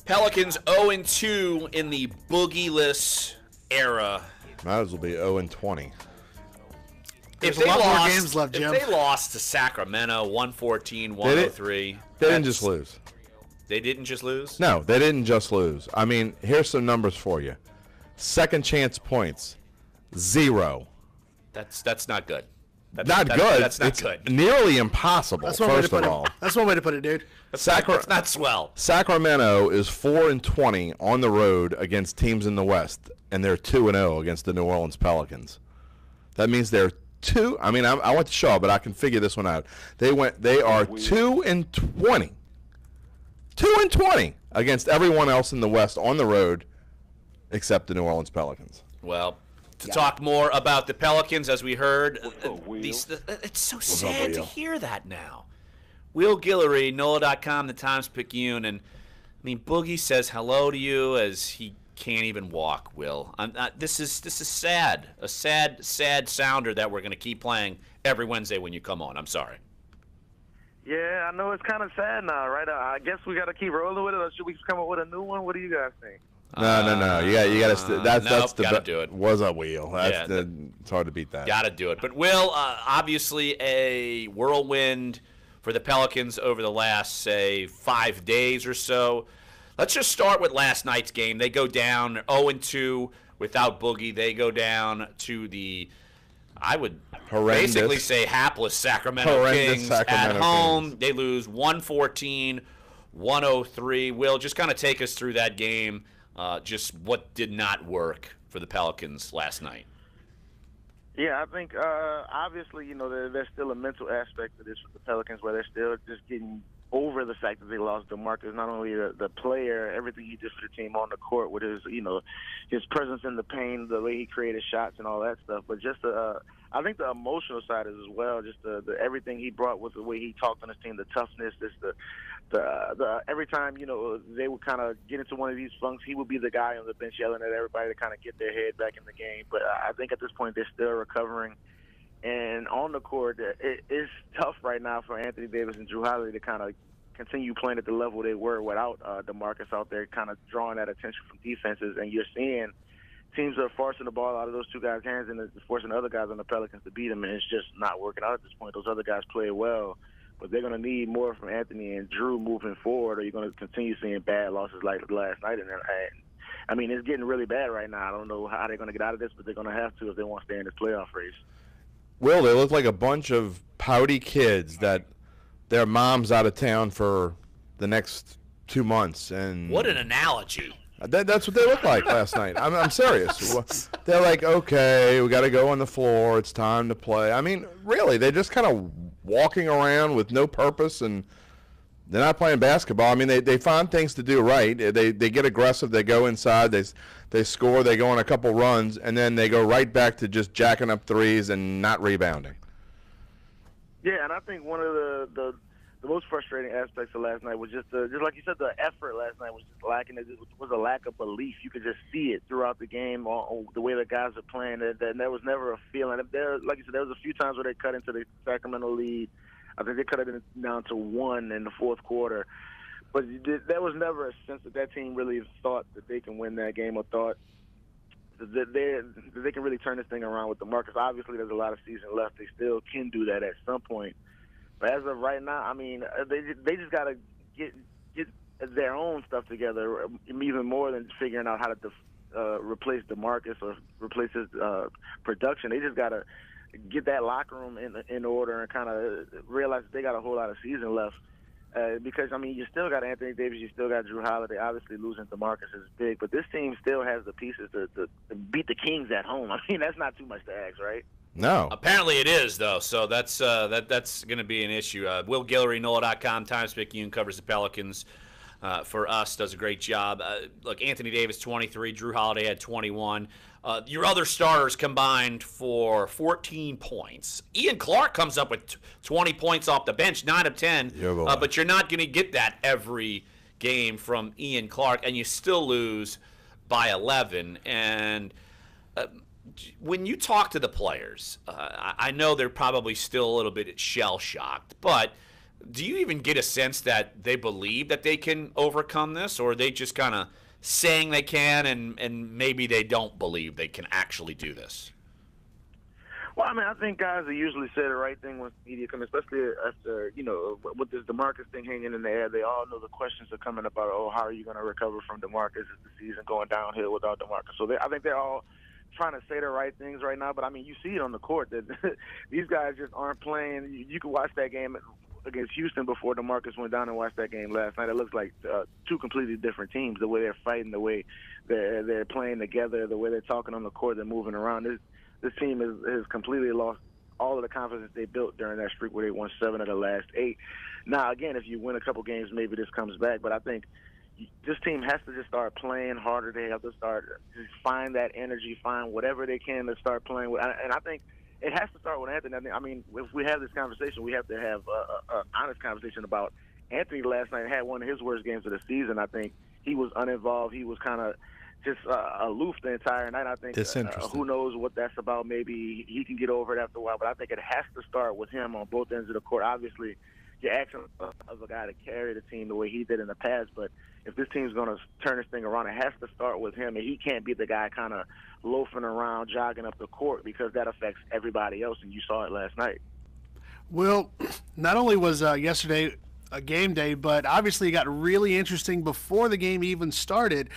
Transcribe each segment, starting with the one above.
Pelicans 0-2 in the boogie-less era. Might as well be 0-20. There's a lot more games left, Jim. If they lost to Sacramento 114, 103. They didn't just lose. They didn't just lose? No, they didn't just lose. I mean, here's some numbers for you. Second chance points, 0. That's not good. That's not good. That's not good. Nearly impossible, That's one way to first of put all. it. That's one way to put it, dude. That's not swell. Sacramento is 4-20 on the road against teams in the West, and they're 2-0 against the New Orleans Pelicans. That means they're two. I mean, I went to Shaw, but I can figure this one out. They are 2-20. 2-20 against everyone else in the West on the road, except the New Orleans Pelicans. Well, to talk more about the Pelicans, as we heard, it's so sad to hear that now. Will Guillory, NOLA.com, the Times-Picayune, and I mean, Boogie says hello to you as he can't even walk. Will, this is sad, a sad sounder that we're going to keep playing every Wednesday when you come on. I'm sorry. Yeah, I know it's kind of sad now, right? I guess we got to keep rolling with it, or should we come up with a new one? What do you guys think? No. You got to. That's the. Gotta do it. Was a wheel. It's hard to beat that. Got to do it. But Will, obviously a whirlwind for the Pelicans over the last, say, 5 days or so. Let's just start with last night's game. They go down 0-2 without Boogie. They go down to the, I would basically say, hapless Sacramento Kings at home. They lose 114-103. Will, just kind of take us through that game. Just what did not work for the Pelicans last night. Yeah, I think obviously, there's still a mental aspect to this with the Pelicans where they're still just getting over the fact that they lost DeMarcus, not only the player, everything he did for the team on the court with his, his presence in the paint, the way he created shots and all that stuff, but just I think the emotional side is as well, just the everything he brought with the way he talked on his team, the toughness, just the every time, they would kind of get into one of these funks, he would be the guy on the bench yelling at everybody to kind of get their head back in the game. But I think at this point they're still recovering. And on the court, it's tough right now for Anthony Davis and Drew Holiday to kind of continue playing at the level they were without DeMarcus out there kind of drawing that attention from defenses. And you're seeing teams are forcing the ball out of those two guys' hands and forcing the other guys on the Pelicans to beat them, and it's just not working out at this point. Those other guys play well, but they're going to need more from Anthony and Drew moving forward, or you're going to continue seeing bad losses like last night. And I mean, it's getting really bad right now. I don't know how they're going to get out of this, but they're going to have to if they want to stay in this playoff race. Will, they look like a bunch of pouty kids that their mom's out of town for the next 2 months. And what an analogy. That's what they look like last night. I'm serious. They're like, okay, we got to go on the floor. It's time to play. I mean, really, they're just kind of walking around with no purpose, and they're not playing basketball. I mean, they find things to do right. They get aggressive. They go inside. They score. They go on a couple runs, and then they go right back to just jacking up threes and not rebounding. Yeah, and I think one of the most frustrating aspects of last night was just like you said, the effort last night was just lacking. It was a lack of belief. You could just see it throughout the game, on the way the guys are playing. And there was never a feeling. Like you said, there was a few times where they cut into the Sacramento lead. I think they cut it down to 1 in the fourth quarter. But there was never a sense that team really thought that they can win that game, or thought that they can really turn this thing around with DeMarcus. Obviously, there's a lot of season left. They still can do that at some point. But as of right now, I mean, they just got to get their own stuff together, even more than figuring out how to replace DeMarcus or replace his production. They just got to get that locker room in order and kind of realize that they got a whole lot of season left. Because, I mean, you still got Anthony Davis, you still got Drew Holiday. Obviously, losing DeMarcus is big, but this team still has the pieces to beat the Kings at home. I mean, that's not too much to ask, right? No. Apparently it is, though, so that's going to be an issue. Will Guillory, NOLA.com, Times-Picayune, covers the Pelicans for us, does a great job. Look, Anthony Davis, 23, Drew Holiday had 21. Your other starters combined for 14 points. Ian Clark comes up with 20 points off the bench, 9 of 10, but you're not going to get that every game from Ian Clark, and you still lose by 11. And when you talk to the players, I know they're probably still a little bit shell-shocked, but do you even get a sense that they believe that they can overcome this, or are they just kind of saying they can and maybe they don't believe they can actually do this? Well, I mean, I think guys that usually say the right thing when media comes, especially after, with this DeMarcus thing hanging in the air, they all know the questions are coming about, how are you going to recover from DeMarcus? Is the season going downhill without DeMarcus? So I think they're all trying to say the right things right now. But, I mean, you see it on the court that these guys just aren't playing. You can watch that game against Houston before DeMarcus went down and watched that game last night. It looks like two completely different teams, the way they're fighting, the way they're playing together, the way they're talking on the court, they're moving around. This team has completely lost all of the confidence they built during that streak where they won 7 of the last 8. Now, again, if you win a couple games, maybe this comes back. But I think this team has to just start playing harder. They have to start just find that energy, find whatever they can to start playing with. And I think it has to start with Anthony. I mean, if we have this conversation, we have to have an honest conversation about Anthony. Last night had one of his worst games of the season. I think he was uninvolved. He was kind of just aloof the entire night. I think who knows what that's about. Maybe he can get over it after a while, but I think it has to start with him on both ends of the court. Obviously, you're asking of a guy to carry the team the way he did in the past, but if this team's going to turn this thing around, it has to start with him, and he can't be the guy kind of loafing around, jogging up the court, because that affects everybody else, and you saw it last night. Well, not only was yesterday a game day, but obviously it got really interesting before the game even started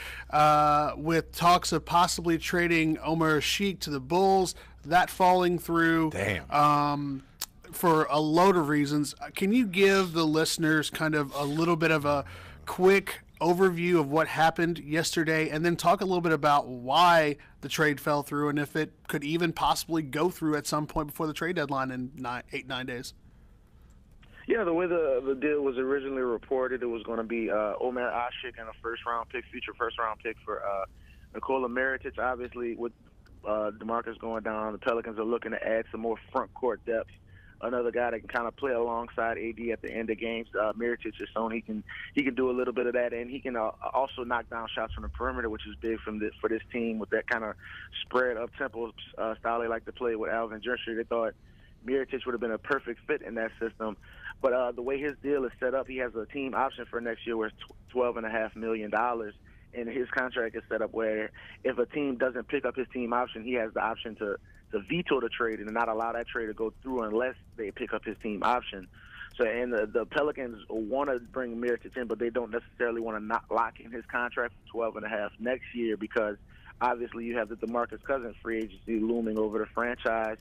with talks of possibly trading Omar Sheik to the Bulls, that falling through. Damn. For a load of reasons. Can you give the listeners kind of a little bit of a quick overview of what happened yesterday, and then talk a little bit about why the trade fell through and if it could even possibly go through at some point before the trade deadline in 9 days? Yeah, the way the deal was originally reported, it was going to be Omer Ashik and a future first-round pick for Nikola Mirotic. Obviously, with DeMarcus going down, the Pelicans are looking to add some more front-court depth. Another guy that can kind of play alongside AD at the end of games. Mirotic is shown he can do a little bit of that, and he can also knock down shots from the perimeter, which is big for this team with that kind of spread up-tempo style they like to play with Alvin Gentry. They thought Mirotic would have been a perfect fit in that system. But the way his deal is set up, he has a team option for next year where it's $12.5 million. And his contract is set up where if a team doesn't pick up his team option, he has the option to veto the trade and not allow that trade to go through unless they pick up his team option. So, and the Pelicans want to bring Mirotic in, but they don't necessarily want to not lock in his contract for $12.5 next year because obviously you have the DeMarcus Cousins free agency looming over the franchise.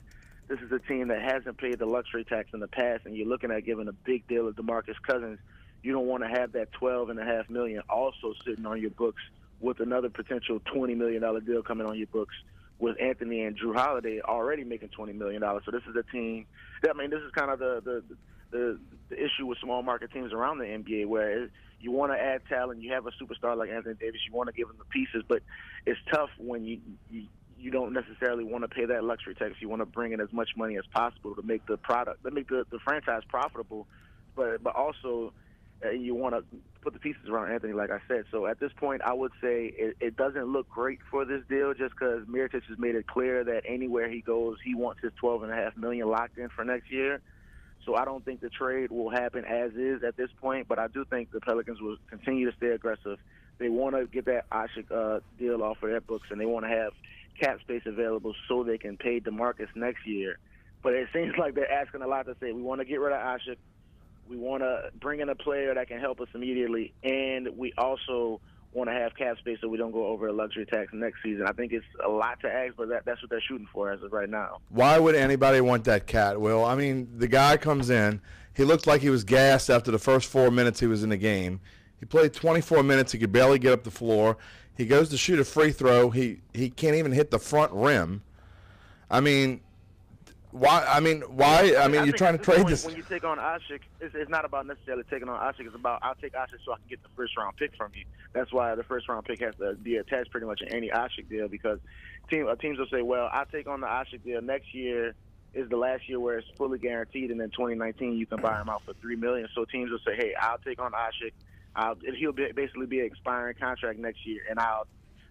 This is a team that hasn't paid the luxury tax in the past, and you're looking at giving a big deal of DeMarcus Cousins. You don't want to have that $12.5 million also sitting on your books with another potential $20 million deal coming on your books with Anthony and Drew Holiday already making $20 million. So this is a team. This is kind of the issue with small market teams around the NBA, where you want to add talent, you have a superstar like Anthony Davis, you want to give him the pieces, but it's tough when you don't necessarily want to pay that luxury tax. You want to bring in as much money as possible to make the franchise profitable, but also you want to put the pieces around Anthony, like I said. So at this point, I would say it doesn't look great for this deal just because Mirotic has made it clear that anywhere he goes, he wants his $12.5 million locked in for next year. So I don't think the trade will happen as is at this point, but I do think the Pelicans will continue to stay aggressive. They want to get that Ashik deal off of their books, and they want to have cap space available so they can pay DeMarcus next year. But it seems like they're asking a lot to say, we want to get rid of Ashik, we want to bring in a player that can help us immediately, and we also want to have cap space so we don't go over a luxury tax next season. I think it's a lot to ask, but that's what they're shooting for as of right now. Why would anybody want that cat, Will? I mean, the guy comes in. He looked like he was gassed after the first 4 minutes he was in the game. He played 24 minutes. He could barely get up the floor. He goes to shoot a free throw. He can't even hit the front rim. I mean, why? You're trying to trade this. When you take on Ashik, it's not about necessarily taking on Ashik. It's about I'll take Ashik so I can get the first-round pick from you. That's why the first-round pick has to be attached pretty much to any Ashik deal because teams will say, well, I'll take on the Ashik deal. Next year is the last year where it's fully guaranteed, and then 2019 you can buy him out for $3 million. So teams will say, hey, I'll take on Ashik. He'll basically be an expiring contract next year, and I'll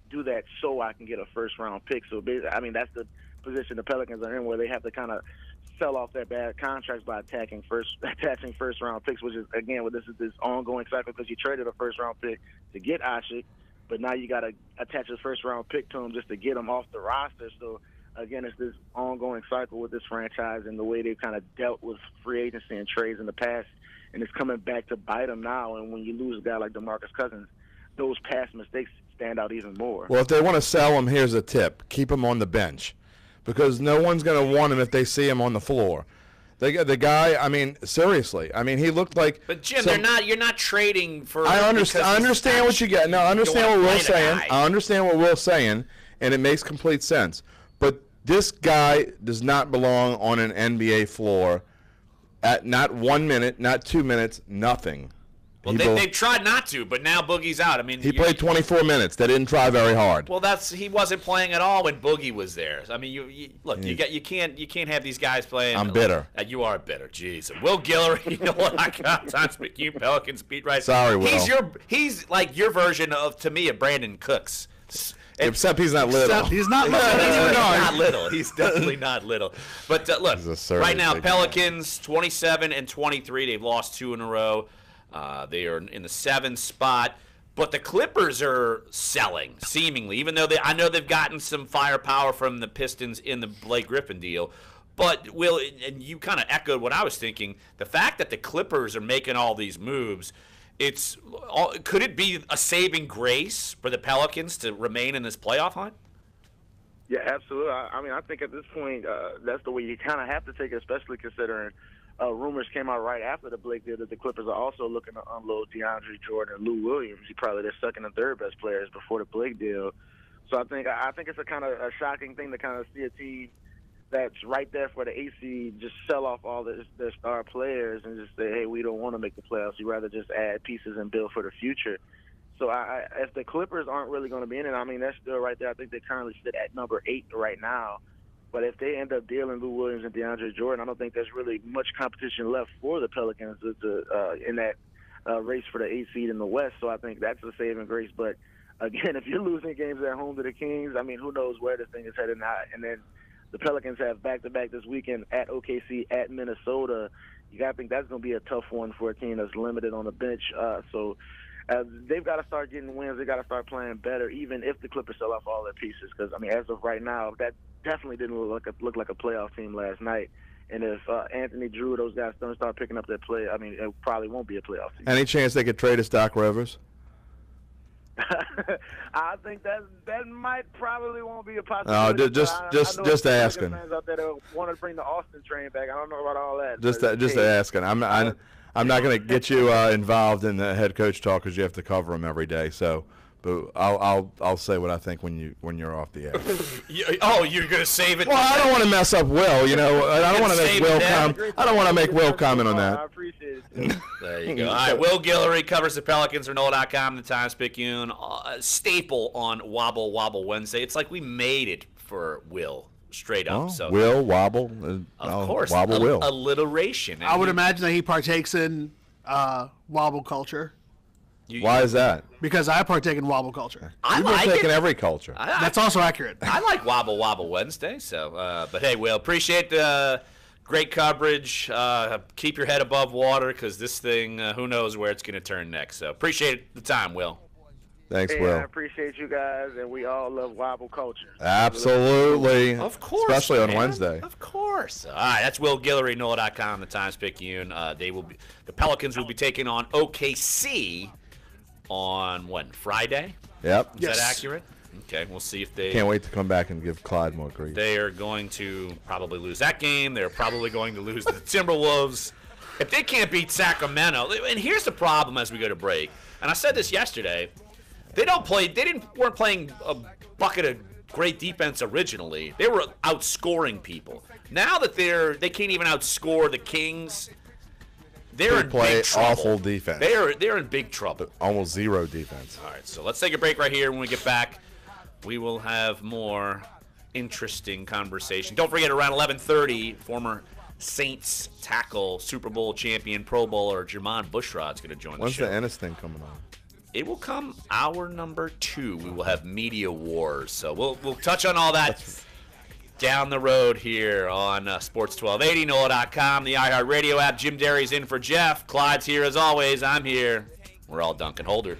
do that so I can get a first-round pick. So, that's the position the Pelicans are in where they have to kind of sell off their bad contracts by attaching first round picks, which is again, this is this ongoing cycle because you traded a first round pick to get Ashik, but now you got to attach a first round pick to him just to get him off the roster. So again, it's this ongoing cycle with this franchise and the way they've kind of dealt with free agency and trades in the past, and it's coming back to bite them now. And when you lose a guy like DeMarcus Cousins, those past mistakes stand out even more. Well, if they want to sell him, here's a tip: keep him on the bench, because no one's going to want him if they see him on the floor. The guy, I mean, seriously, I mean, he looked like. But Jim, you're not trading for. I understand what you get. No, I understand what Will's saying. I understand what Will's saying, and it makes complete sense. But this guy does not belong on an NBA floor at not 1 minute, not 2 minutes, nothing. Well, they've tried not to, but now Boogie's out. I mean, he played 24 minutes. They didn't try very hard. Well, he wasn't playing at all when Boogie was there. I mean, you can't have these guys playing. I'm bitter. You are bitter. Jeez. Will Guillory, you know what I got? Times McHugh Pelicans beat right. Sorry, Will. He's like your version of, to me, of Brandon Cooks. Except he's not little. He's not little. He's not little. He's definitely not little. But look, right now, Pelicans 27 and 23. They've lost 2 in a row. They are in the 7th spot, but the Clippers are selling, seemingly, even though I know they've gotten some firepower from the Pistons in the Blake Griffin deal. But, Will, and you kind of echoed what I was thinking, the fact that the Clippers are making all these moves, could it be a saving grace for the Pelicans to remain in this playoff hunt? Yeah, absolutely. I mean, I think at this point, that's the way you kind of have to take it, especially considering rumors came out right after the Blake deal that the Clippers are also looking to unload DeAndre Jordan and Lou Williams. He's probably their second and third best players before the Blake deal. So I think it's a kind of a shocking thing to kind of see a team that's right there for the AC just sell off all their star players and just say, hey, we don't want to make the playoffs. We'd rather just add pieces and build for the future. So if the Clippers aren't really going to be in it, I mean, that's still right there. I think they currently sit at number 8 right now. But if they end up dealing Lou Williams and DeAndre Jordan, I don't think there's really much competition left for the Pelicans in that race for the 8th seed in the West. So I think that's a saving grace. But, again, if you're losing games at home to the Kings, I mean, who knows where this thing is headed now. And then the Pelicans have back-to-back this weekend at OKC, at Minnesota. You got to think that's going to be a tough one for a team that's limited on the bench. They've got to start getting wins. They've got to start playing better, even if the Clippers sell off all their pieces. Because, I mean, as of right now, that definitely didn't look like a playoff team last night. And if Anthony Drew, those guys don't start picking up their play, I mean, it probably won't be a playoff team. Any chance they could trade us Doc Rivers? I think that might probably won't be a possibility. No, just asking. Fans out there that want to bring the Austin train back. I don't know about all that. Just asking. I'm not going to get you involved in the head coach talk because you have to cover him every day. So, but I'll say what I think when you're off the air. You're going to save it? Well, I don't want to mess up Will. You know, I don't want to make Will comment. I don't want to make Will comment on that. I appreciate it. There you go. All right, Will Guillory covers the Pelicans for NOLA.com, the Times-Picayune, staple on Wobble Wobble Wednesday. It's like we made it for Will. Straight up. So Will Wobble, of course, Wobble Will. Alliteration. I would imagine that he partakes in wobble culture. Why is that? Because I partake in wobble culture. I You've like been taking it. every culture. That's also accurate. I like Wobble Wobble Wednesday. So, but hey, Will, appreciate the great coverage. Keep your head above water because this thing, who knows where it's going to turn next. So appreciate the time, Will. Thanks, Hey, Will. I appreciate you guys, and we all love wobble culture. Absolutely. Of course. Especially on man. Wednesday. Of course. All right, that's Will Guillory, NOLA.com, the Times-Picayune. The Pelicans will be taking on OKC on Friday? Yep. Is that accurate? Okay, we'll see if they... Can't wait to come back and give Clyde more grief. They are going to probably lose that game. They're probably going to lose the Timberwolves. If they can't beat Sacramento... And here's the problem as we go to break. And I said this yesterday. They weren't playing a bucket of great defense originally. They were outscoring people. Now that they can't even outscore the Kings... They're in big trouble. Awful defense. They're in big trouble. Almost zero defense. All right, so let's take a break right here. When we get back, we will have more interesting conversation. Don't forget, around 11:30, former Saints tackle, Super Bowl champion, Pro Bowler Jermon Bushrod is going to join the show. When's the Ennis thing coming on? It will come hour number 2. We will have Media Wars. So we'll touch on all that. down the road here on Sports 1280, NOLA.com, the iHeartRadio app. Jim Derry's in for Jeff. Clyde's here as always. I'm here. We're all Dunc Holder.